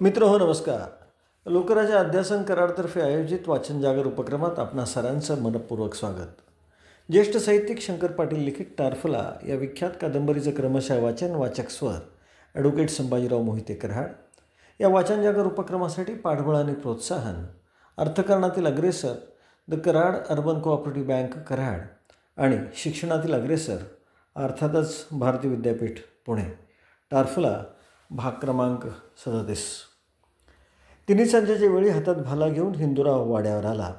मित्र हो नमस्कार. लोकराज्य अध्यासन कराडतर्फे आयोजित वाचन जागर उपक्रमात आपणा सरांचं मनपूर्वक स्वागत. ज्येष्ठ साहित्यिक शंकर पाटील लिखित टारफला या विख्यात कादंबरीचं क्रमशः वाचन वाचक स्वर ॲडव्होकेट संभाजीराव मोहिते कराड. या वाचन जागर उपक्रमासाठी पाठबळ आणि प्रोत्साहन अर्थकारणातील अग्रेसर the Karad urban cooperative bank Karad आणि शिक्षणातील अग्रेसर अर्थातच भारतीय विद्यापीठ पुणे. टारफला भाग क्रमांक 37. तिन्ही संध्याच्या वेळी हातात भाला घेऊन हिंदूराव वाड्यावर आला.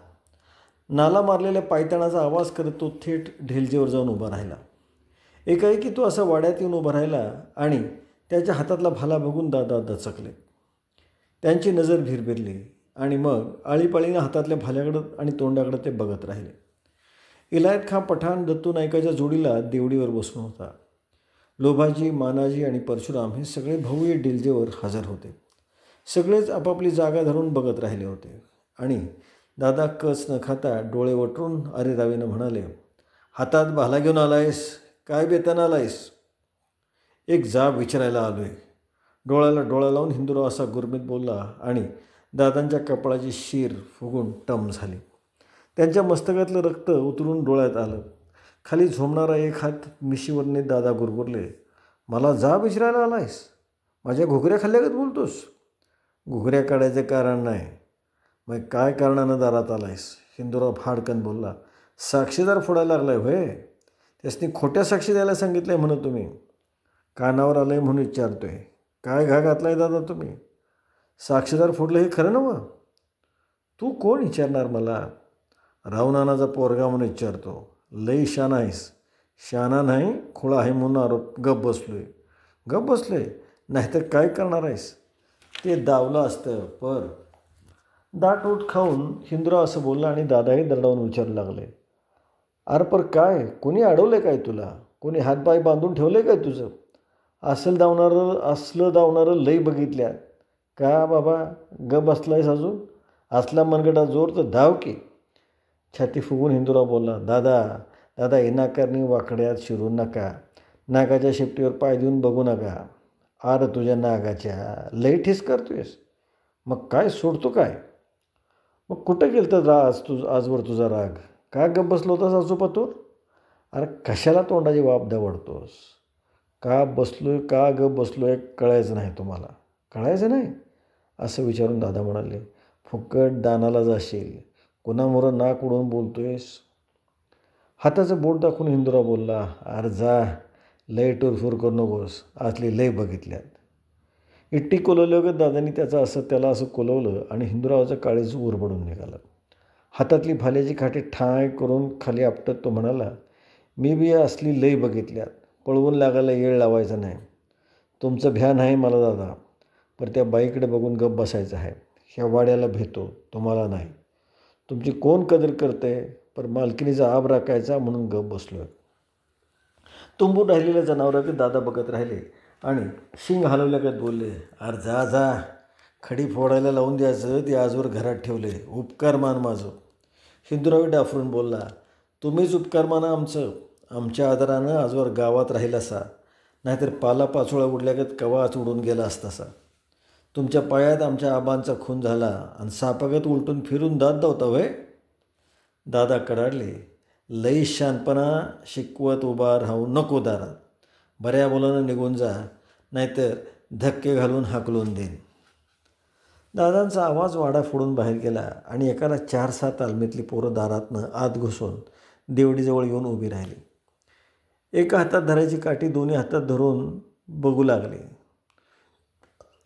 नाला मारलेल्या पायताणाचा आवाज करत तो थेट ढेलजेवर जाऊन उभा राहिला. एकाएकी तो असा वाड्यात येऊन उभा राहिला आणि त्याच्या हातातला भाला बघून दादा दचकले. त्यांची नजर भिरभिरली आणि मग आळीपाळीनं हातातल्या भाल्याकडं आणि तोंडाकडं ते बघत राहिले. इलायत खां पठाण दत्तू नाईकाच्या जोडीला देवडीवर बसून होता. लोभाजी, मानाजी आणि परशुराम हे सगळे भाऊ या ढेलजेवर हजर होते. सगळेच आपापली जागा धरून बघत राहिले होते आणि दादा कच न खाता डोळे वटरून अरेरावीनं म्हणाले, हातात भाला घेऊन आलायस काय बेतान आलायस? एक जाब विचारायला आलो आहे. डोळ्याला डोळा लावून हिंदूराव असा गुरमीत बोलला आणि दादांच्या कपाळाची शीर फुगून टम झाली. त्यांच्या मस्तकातलं रक्त उतरून डोळ्यात आलं. खाली झोमणारा एक हात मिशीवरने दादा गुरगुरले, मला जाब विचारायला आलायस? माझ्या घुगऱ्या खाल्ल्यागत बोलतोस? घुगऱ्या काढायचं कारण नाही, मग काय कारणानं दारात आलायस? हिंदूराव फाडकन बोलला, साक्षीदार फोडायला लागलाय होय? त्यासनी खोट्या साक्षी द्यायला सांगितलं आहे म्हणून तुम्ही? कानावर आलं आहे म्हणून विचारतोय. काय घा घातला आहे दादा तुम्ही? साक्षीदार फोडलं हे खरं नव्हं? तू कोण विचारणार मला? रावनानाचा पोरगा म्हणून विचारतो. लई शाना आहेस. शाना नाही खुळा आहे म्हणून आरोप. गप बसलोय नाहीतर काय करणार आहेस? ते दावलं असतं पर. दाट उठ खाऊन हिंदूराव असं बोलला आणि दादाही दरडावून विचारू लागले, अरे पर काय कोणी अडवलं काय तुला? कोणी हातपाय बांधून ठेवलं काय तुझं? असलं धावणारं लई बघितल्यात का बाबा? गप बसलायस अजून? असला मनगटा जोर तर धाव की. छाती फुगून हिंदूराव बोलला, दादा इनाकारणी वाकड्यात शिरू नका. नागाच्या शेपटीवर पाय देऊन बघू नका. आर तुझ्या नागाच्या लई ठिस करतोयस. मग काय सोडतो काय? मग कुठं गेलं तर आजवर तुझा राग? का गप बसलो होतास आजोपातूर? अरे कशाला तोंडाची वाप दवडतोस? का गप बसलोय कळायचं नाही तुम्हाला? कळायचं नाही असं विचारून दादा म्हणाले, फुकट दानाला जाशील. कुणामुळं नाक उडवून बोलतोयस? हाताचं बोट दाखवून हिंदूराव बोलला, अरे जा लय टूरफूर करू नकोस. असली लय बघितल्यात. इट्टी कोलवलं दादांनी त्याला असं कोलवलं आणि हिंदूरावाचं काळीज उरबडून निघालं. हातातली भाल्याची काठी ठाय करून खाली आपटत तो म्हणाला, मी बी असली लई बघितल्यात. पळवून लागायला येळ लावायचा नाही. तुमचं भ्यान आहे मला दादा, पण त्या बाईकडे बघून गप बसायचं आहे. ह्या वाड्याला भेटतो तुम्हाला नाही. तुमची कोण कदर करते? पर मालकिनीचा आब राखायचा म्हणून गप बसलो आहे. तुंबून राहिलेल्या जनावराकडे दादा बघत राहिले आणि शिंग हलवल्यागत बोलले, अरे जा खडी फोडायला लावून द्यायचं ते आजवर घरात ठेवले. उपकार मान माझं. हिंदूरावी डाफरून बोलला, तुम्हीच उपकार माना आमच्या आदरानं आजवर गावात राहिला असा, नाहीतर पाला पाचोळा उडल्यागत कवाच उडून गेला असतासा. तुमच्या पायात आमच्या आबांचा खून झाला आणि सापागत उलटून फिरून दात दावता वय? दादा कडाडले, लई शानपणा शिकवत उभा राहू नको दारात. बऱ्या बोलानं निघून जा, नाहीतर धक्के घालून हाकलून देईन. दादांचा आवाज वाडा फोडून बाहेर गेला आणि एकाला 4-6 तालमीतली पोरं दारातनं आत घुसून देवडीजवळ येऊन उभी राहिली. एका हातात धरायची काठी दोन्ही हातात धरून बघू लागली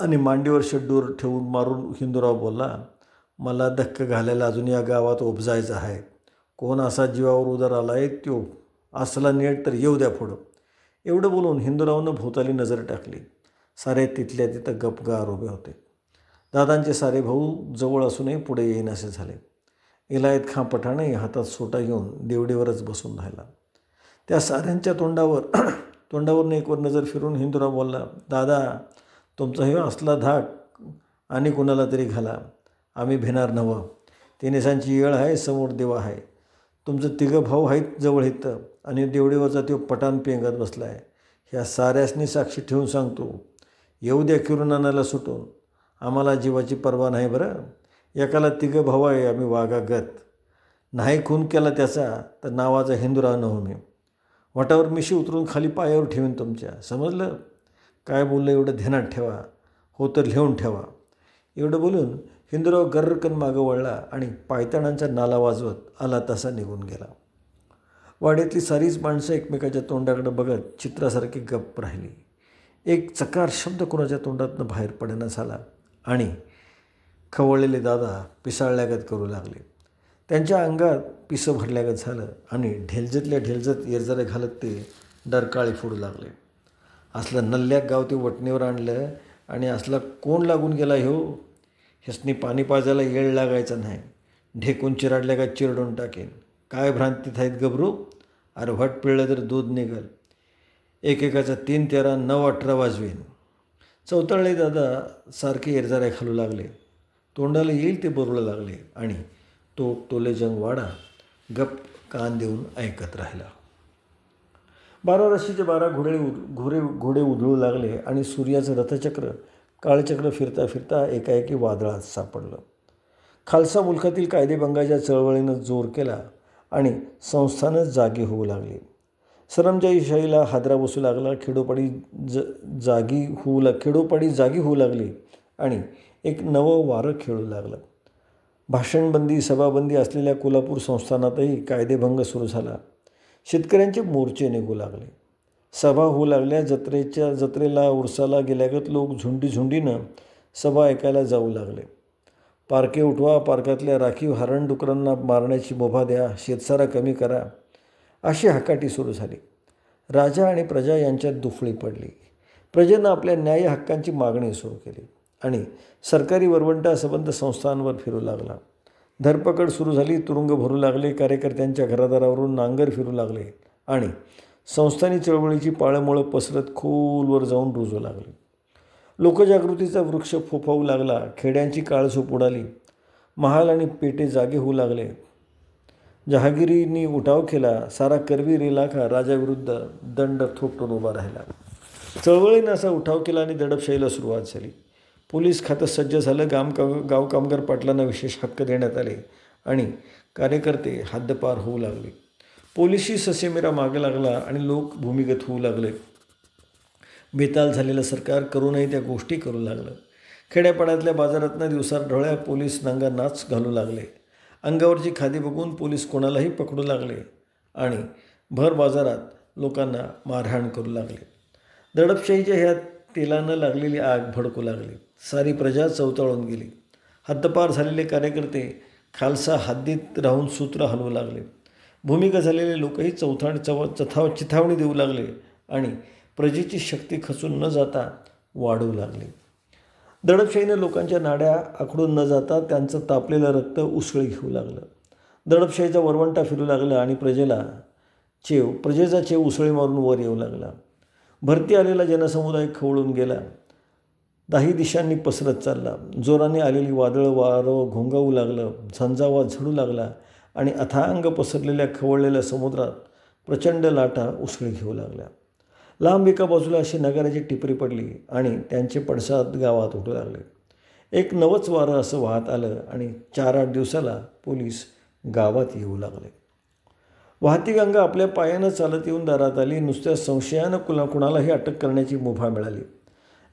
आणि मांडीवर शेड्डूर ठेवून मारून हिंदूराव बोलला, मला धक्का घालायला अजून या गावात उपजायचं आहे. कोण असा जीवावर उदार आला आहे त्यो असला नेट तर येऊ द्या पुढं. एवढं बोलून हिंदूरावनं भोवताली नजर टाकली. सारे तिथल्या तिथं गपगार उभे होते. दादांचे सारे भाऊ जवळ असूनही पुढे येईनासे झाले. इलायत खां पठाणही हातात सोटा घेऊन देवडीवरच बसून राहिला. त्या साऱ्यांच्या तोंडावरनं एकवर नजर फिरून हिंदूराव बोलला, दादा तुमचा हे असला धाक आणि कुणाला तरी घाला. आम्ही भिणार नवं. तिनेसांची येळ आहे, समोर देवा आहे. तुमचं 3 भाऊ आहेत जवळ इथं आणि देवडीवरचा तो पठाण पेंगत बसला आहे. ह्या साऱ्यासनी साक्षी ठेवून सांगतो, येऊ द्या किरून आणायला सुटून. आम्हाला जीवाची पर्वा नाही बरं. एकाला तिघं भाऊ आहे आम्ही वाघागत. नाही खून केला त्याचा तर नावाचा हिंदुराव नव्ह मी. वाटावर मिशी उतरून खाली पायावर ठेवीन तुमच्या. समजलं? काय बोललं एवढं ध्यानात ठेवा. हो तर लिहून ठेवा. एवढं बोलून हिंदुराव गर्रकन मागं वळला आणि पायताणांचा नाला वाजवत आला तसा निघून गेला. वाड्यातली सारीच माणसं एकमेकाच्या तोंडाकडे बघत चित्रासारखी गप्प राहिली. एक चकार शब्द कोणाच्या तोंडातनं बाहेर पडेना झाला आणि खवळलेले दादा पिसाळल्यागत करू लागले. त्यांच्या अंगात पिसं भरल्यागत झालं आणि ढेलजतल्या ढेलजत येरजरे घालत ते डरकाळी फोडू लागले. असलं नल्ल्याक गाव ते वटणीवर आणलं आणि असला कोण लागून गेला हो. ह्यासनी पाणी पाजायला येळ लागायचा नाही. ढेकून चिराडल्या का चिरडून टाकेन. काय भ्रांतीत आहेत गबरू. अरे भट पिळलं तर दूध निघल. एकेकाचा 3, 13, 9, 18 वाजवीन. चौताळले दादा सारखे येरजाऱ्या घालू लागले. तोंडाला येईल ते बोलू लागले आणि तो टोलेजंग वाडा गप कान देऊन ऐकत राहिला. 12 राशीचे 12 घोडे उधळू लागले आणि सूर्याचं रथचक्र काळचक्र फिरता फिरता एकाएकी वादळात सापडलं. खालसा मुलखातील कायदेभंगाच्या चळवळीनं जोर केला आणि संस्थानच जागी होऊ लागली. सरंजाईशाहीला हादरा बसू लागला. खेडोपाडी जागी होऊ लागली आणि एक नवं वारं खेळू लागलं. भाषणबंदी सभाबंदी असलेल्या कोल्हापूर संस्थानातही कायदेभंग सुरू झाला. शेतकऱ्यांचे मोर्चे निघू लागले. सभा होऊ लागल्या. जत्रेला उरसाला गेल्यागत लोक झुंडीनं सभा ऐकायला जाऊ लागले. पारखे उठवा, पार्कातल्या राखीव हरणडुकरांना मारण्याची मुभा द्या, शेतसारा कमी करा, अशी हकाटी सुरू झाली. राजा आणि प्रजा यांच्यात दुफळी पडली. प्रजेनं आपल्या न्याय हक्कांची मागणी सुरू केली आणि सरकारी वरवंटा संबंध संस्थांवर फिरू लागला. धरपकड सुरू झाली. तुरुंग भरू लागले. कार्यकर्त्यांच्या घरादारावरून नांगर फिरू लागले आणि संस्थानी चळवळीची पाळंमुळं पसरत खोलवर जाऊन रुजू लागली. लोकजागृतीचा वृक्ष फोफावू लागला. खेड्यांची काळझोप उडाली. महाल आणि पेटे जागे होऊ लागले. जहागिरींनी उठाव केला. सारा करवीर इलाका राजाविरुद्ध दंड थोपटून उभा राहिला. चळवळीनं असा उठाव केला आणि दडपशाहीला सुरुवात झाली. पोलीस खातं सज्ज झालं. गाव कामगार पाटलांना विशेष हक्क देण्यात आले आणि कार्यकर्ते हद्दपार होऊ लागले. पोलिसही ससेमिरा मागे लागला आणि लोक भूमिगत होऊ लागले. बेताल झालेलं सरकार करूनही त्या गोष्टी करू लागलं. खेड्यापाड्यातल्या बाजारातनं दिवसात ढवळ्या पोलीस नांगा नाच घालू लागले. अंगावरची खादी बघून पोलीस कोणालाही पकडू लागले आणि भर बाजारात लोकांना मारहाण करू लागले. दडपशाहीच्या ह्या तेलानं लागलेली आग भडकू लागली. सारी प्रजा चवताळून गेली. हद्दपार झालेले कार्यकर्ते खालसा हद्दीत राहून सूत्र हलवू लागले. भूमिका झालेले लोकही चिथावणी देऊ लागले आणि प्रजेची शक्ती खचून न जाता वाढू लागली. दडपशाहीनं लोकांच्या नाड्या आखडून न जाता त्यांचं तापलेलं रक्त उसळी घेऊ लागलं. दडपशाहीचा वरवंटा फिरू लागला आणि प्रजेचा चेव उसळी मारून वर येऊ लागला. भरती आलेला जनसमुदाय खवळून गेला. दाही दिशांनी पसरत चालला. जोराने आलेली वादळं वारं घोंगावू लागलं. झंझावात झडू लागला आणि अथांग पसरलेल्या खवळलेल्या समुद्रात प्रचंड लाटा उसळी घेऊ लागल्या. लांब एका बाजूला अशी नगाराची टिपरी पडली आणि त्यांचे पडसाद गावात उठू लागले. एक नवंच वारं असं वाहत आलं आणि 4-8 दिवसाला पोलीस गावात येऊ लागले. वाहती गंगा आपल्या पायानं चालत येऊन दारात आली. नुसत्या संशयानं कुणालाही अटक करण्याची मुभा मिळाली.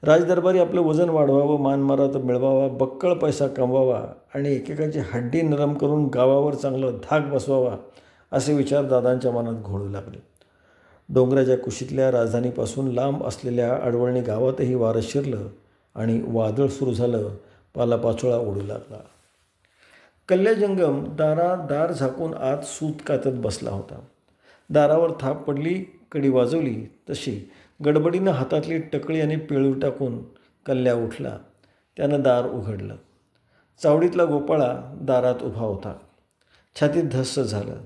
राजदरबारी आपलं वजन वाढवावं, मानमारात मिळवावा, बक्कळ पैसा कमवावा आणि एकेकाची हड्डी नरम करून गावावर चांगलं धाक बसवावा असे विचार दादांच्या मनात घोळू लागले. डोंगराच्या कुशीतल्या राजधानीपासून लांब असलेल्या अडवळणी गावातही वारं शिरलं आणि वादळ सुरू झालं. पालापाचोळा उडू लागला. कल्याजंगम दार झाकून आत सूत कातत बसला होता. दारावर थाप पडली. कडी वाजवली तशी गडबडीनं हातातली टकळी आणि पेळू टाकून कल्ल्या उठला. त्यानं दार उघडलं. चावडीतला गोपाळा दारात उभा होता. छातीत धस्स झालं.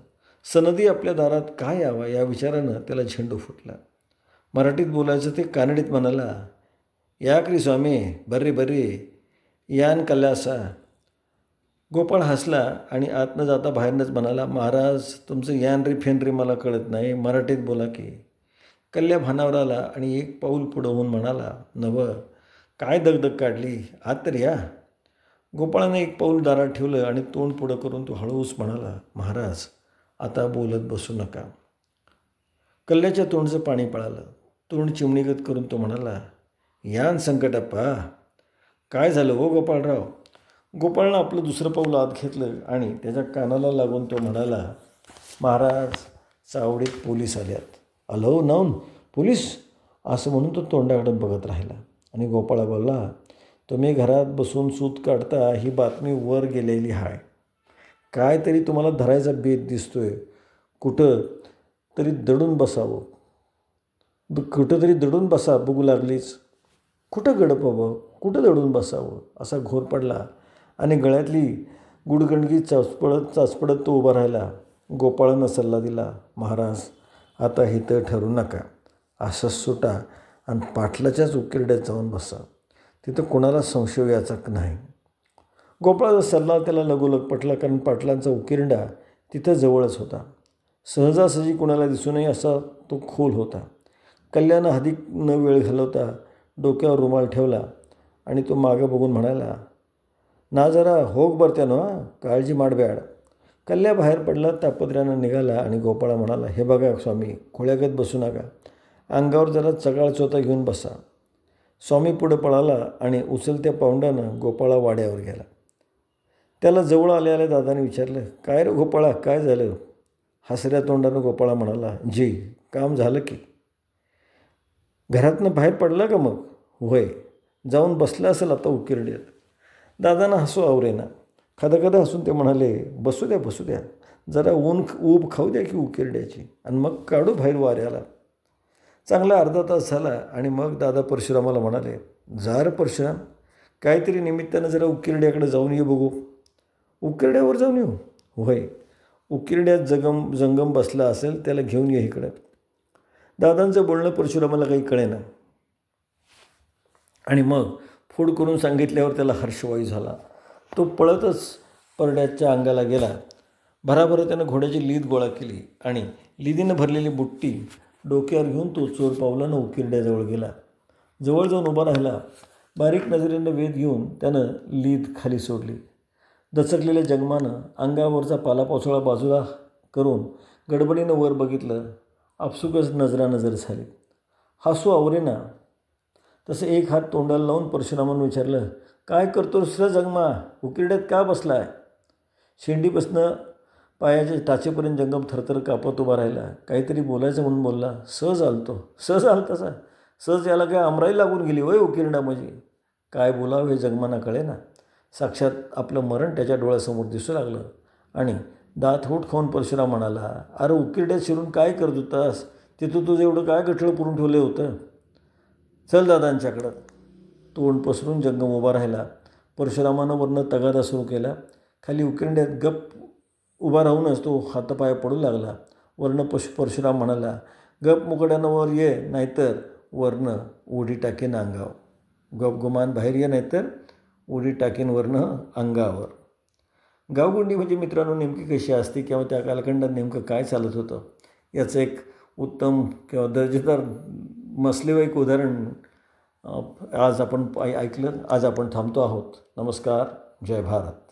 सनदी आपल्या दारात काय यावा या विचारानं त्याला झेंडू फुटला. मराठीत बोलायचं ते कानडीत म्हणाला, या क्री स्वामी, बर्रे यान कल्ल्यासा. गोपाळ हसला आणि आत न जाता बाहेरनंच म्हणाला, महाराज तुमचं यान रे फेन रे मला कळत नाही, मराठीत बोला की. कल्ल्या भानावर आला आणि एक पाऊल पुढं होऊन म्हणाला, नवं काय दगदग काढली, आत तर या. गोपाळाने एक पाऊल दारात ठेवलं आणि तोंड पुढं करून तो हळूच म्हणाला, महाराज आता बोलत बसू नका. कल्ल्याच्या तोंडचं पाणी पळालं. तोंड चिमणीगत करून तो म्हणाला, यान संकटप्पा. काय झालं हो गोपाळराव. गोपाळनं आपलं दुसरं पाऊल आत घेतलं आणि त्याच्या कानाला लागून तो म्हणाला, महाराज चावडीत पोलीस आल्यात. अलो नाऊन पोलीस. असं म्हणून तो तोंडाकडे बघत राहिला आणि गोपाळा बोलला, तुम्ही घरात बसून सूत काढता ही बातमी वर गेलेली आहे. काय तरी तुम्हाला धरायचा बेत दिसतोय. कुठं तरी दडून बसावं. कुठं तरी दडून बसा बघू लागलीच. कुठं गडपावं, कुठं दडून बसावं असा घोर पडला आणि गळ्यातली गुडगंडगी चाचपडत तो उभा राहिला. गोपाळानं सल्ला दिला, महाराज आता इथं ठरू नका. असंच सुटा आणि पाटलाच्याच उकिरड्यात जाऊन बसा. तिथं कोणाला संशय याचा नाही. गोपाळाचा सल्ला त्याला लगोलग पटला, कारण पाटलांचा उकिरडा तिथं जवळच होता. सहजासहजी कुणाला दिसू नये असा तो खोल होता. कल्यानं अधिक न वेळ घालवता डोक्यावर रुमाल ठेवला आणि तो मागं बघून म्हणाला, ना जरा होक बरत्यानो काळजी माडब्याड. कल्ल्या बाहेर पडला, तापत्र्यानं निघाला आणि गोपाळा म्हणाला, हे बघा स्वामी, खोळ्यागत बसू नका. अंगावर जरा चगाळ चोता घेऊन बसा. स्वामी पुढं पळाला आणि उचलत्या पाऊंडानं गोपाळा वाड्यावर गेला. त्याला जवळ आल्या दादाने विचारलं, काय रे गोपाळा, काय झालं. हसऱ्या तोंडानं गोपाळा म्हणाला, जी काम झालं की. घरातनं बाहेर पडला का मग. होय, जाऊन बसला असेल आता उकिरड्यात. दादानं हसू आवरेना. खदाखदा हसून ते म्हणाले, बसू द्या बसू द्या, जरा ऊब खाऊ द्या की उकिरड्याची आणि मग काढू बाहेर वाऱ्याला. चांगला अर्धा तास झाला आणि मग दादा परशुरामाला म्हणाले, जा रे परशुराम, काहीतरी निमित्तानं जरा उकिरड्याकडे जाऊन ये बघू. उकिरड्यावर जाऊन येऊ. होय, उकिरड्यात जंगम बसला असेल, त्याला घेऊन ये इकडं. दादांचं बोलणं परशुरामाला काही कळेना आणि मग फोड करून सांगितल्यावर त्याला हर्षवायू झाला. तो पळतच परड्याच्या अंगाला गेला. भराभर त्यानं घोड्याची लीद गोळा केली आणि लिदीनं भरलेली बुट्टी डोक्यावर घेऊन तो चोर पावलानं उकिरड्याजवळ गेला. जवळ जाऊन उभा राहिला. बारीक नजरेनं वेध घेऊन त्यानं लीद खाली सोडली. दचकलेल्या जगमानं अंगावरचा पालापाचोळा बाजूला करून गडबडीनं वर बघितलं. आपसुकच नजरानजर झाली. हसू आवरेना. तसं एक हात तोंडाला लावून परशुरामानं विचारलं, काय करतो दुसरा जगमा, उकिरड्यात का बसलाय. शेंडीपासनं पायाच्या टाचेपर्यंत जंगम थरथर कापत उभा राहिला. काहीतरी बोलायचं म्हणून बोलला, सहज आलतो. सहज आलतासा. सहज याला काय अमराई लागून गेली वय उकिरडा म्हणजे. काय बोलावं हे जगमाना कळेना. साक्षात आपलं मरण त्याच्या डोळ्यासमोर दिसू लागलं आणि दात होट खाऊन परशुराम म्हणाला, अरे उकिरड्यात शिरून काय करत होतास. तिथं तुझं एवढं काय गठळं पुरून ठेवलं होतं. चल दादांच्याकडं. तोंड पसरून जंगम उभा राहिला. परशुरामानं वरनं तगादा सुरू केला. खाली उकिरड्यात गप उभा राहूनच तो हातापाया पडू लागला. वरनं परशुराम म्हणाला, गप मुकड्यानं वर ये, नाहीतर वरनं उडी टाकेन अंगावर. गपगुमान बाहेर ये, नाहीतर उडी टाकेन वरनं अंगावर. गावगुंडी म्हणजे मित्रांनो नेमकी कशी असते किंवा त्या कालखंडात नेमकं काय चालत होतं याचं एक उत्तम किंवा दर्जेदार मसलेवाईक उदाहरण आज आपण ऐकलं. आज आपण थांबतो आहोत. नमस्कार. जय भारत.